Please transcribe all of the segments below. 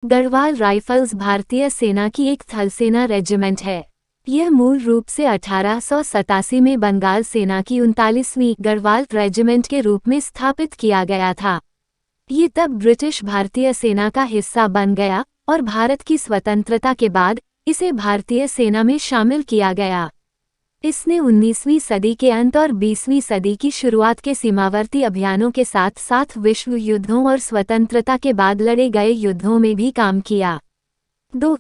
Garhwal rifles भारतीय सेना की एक थलसेना रेजिमेंट है। यह मूल रूप से 1887 में बंगाल सेना की 39वीं गढ़वाल रेजिमेंट के रूप में स्थापित किया गया था। ये तब ब्रिटिश भारतीय सेना का हिस्सा बन गया और भारत की स्वतंत्रता के बाद इसे भारतीय सेना में शामिल किया गया। इसने 19वीं सदी के अंत और 20वीं सदी की शुरुआत के सीमावर्ती अभियानों के साथ साथ विश्व युद्धों और स्वतंत्रता के बाद लड़े गए युद्धों में भी काम किया।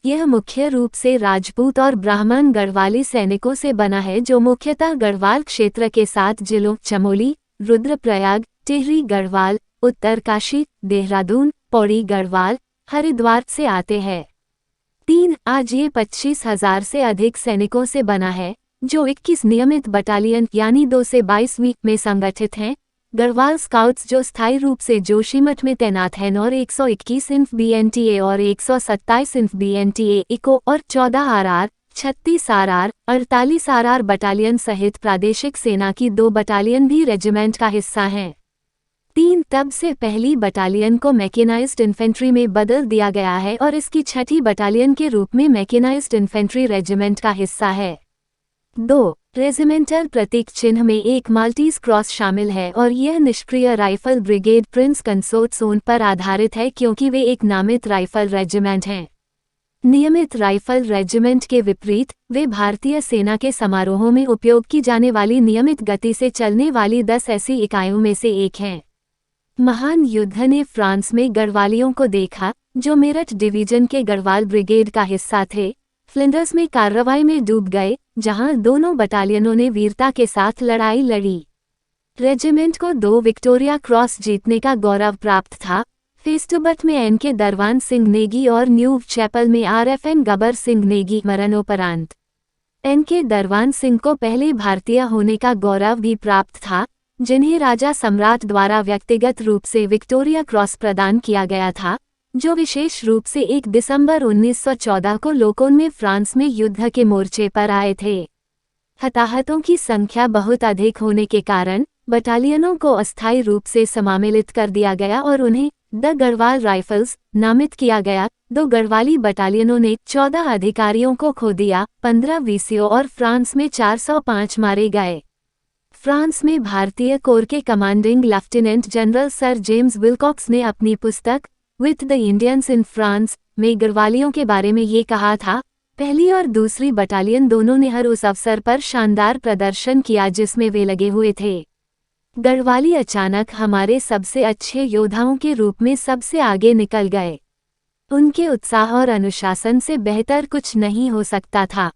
यह मुख्य रूप से राजपूत और ब्राह्मण गढ़वाली सैनिकों से बना है, जो मुख्यतः गढ़वाल क्षेत्र के 7 जिलों चमोली, रुद्रप्रयाग, टिहरी गढ़वाल, उत्तरकाशी, देहरादून, पौड़ी गढ़वाल, हरिद्वार से आते हैं। आज ये 25,000 से अधिक सैनिकों से बना है, जो 21 नियमित बटालियन यानी 2 से 22वीं में संगठित हैं। गढ़वाल स्काउट्स जो स्थायी रूप से जोशीमठ में तैनात हैं और 121 इन्फ BNTA और 127 इन्फ BNTA इको और 14 RR, 36 RR, 48 RR बटालियन सहित प्रादेशिक सेना की 2 बटालियन भी रेजिमेंट का हिस्सा हैं। तब से पहली बटालियन को मैकेनाइज्ड इन्फेंट्री में बदल दिया गया है और इसकी 6ठी बटालियन के रूप में मैकेनाइज्ड इन्फेंट्री रेजिमेंट का हिस्सा है। रेजिमेंटल प्रतीक चिन्ह में एक माल्टीज क्रॉस शामिल है और यह निष्क्रिय rifle brigade Prince consort zone पर आधारित है, क्योंकि वे एक नामित राइफल रेजिमेंट हैं। नियमित राइफल रेजिमेंट के विपरीत वे भारतीय सेना के समारोहों में उपयोग की जाने वाली नियमित गति से चलने वाली 10 ऐसी इकाइयों में से एक हैं। महान युद्ध ने फ्रांस में गढ़वालियों को देखा, जो मेरठ डिवीजन के गढ़वाल ब्रिगेड का हिस्सा थे, फ्लिंडर्स में कार्रवाई में डूब गए, जहां दोनों बटालियनों ने वीरता के साथ लड़ाई लड़ी। रेजिमेंट को 2 विक्टोरिया क्रॉस जीतने का गौरव प्राप्त था, फेस्टुबट में NK दरवान सिंह नेगी और न्यू चैपल में RFN गबर सिंह नेगी मरणोपरांत। NK दरवान सिंह को पहले भारतीय होने का गौरव भी प्राप्त था, जिन्हें राजा सम्राट द्वारा व्यक्तिगत रूप से विक्टोरिया क्रॉस प्रदान किया गया था, जो विशेष रूप से 1 दिसंबर 1914 को लोकोन में फ्रांस में युद्ध के मोर्चे पर आए थे। हताहतों की संख्या बहुत अधिक होने के कारण बटालियनों को अस्थायी रूप से सम्मिलित कर दिया गया और उन्हें द गढ़वाल राइफल्स नामित किया गया। 2 गढ़वाली बटालियनों ने 14 अधिकारियों को खो दिया, 15 VCO और फ्रांस में 405 मारे गए। फ्रांस में भारतीय कोर के commanding lieutenant general sir James Wilcox ने अपनी पुस्तक with the Indians in France में गढ़वालियों के बारे में ये कहा था, पहली और दूसरी बटालियन दोनों ने हर उस अवसर पर शानदार प्रदर्शन किया जिसमें वे लगे हुए थे। गढ़वाली अचानक हमारे सबसे अच्छे योद्धाओं के रूप में सबसे आगे निकल गए। उनके उत्साह और अनुशासन से बेहतर कुछ नहीं हो सकता था।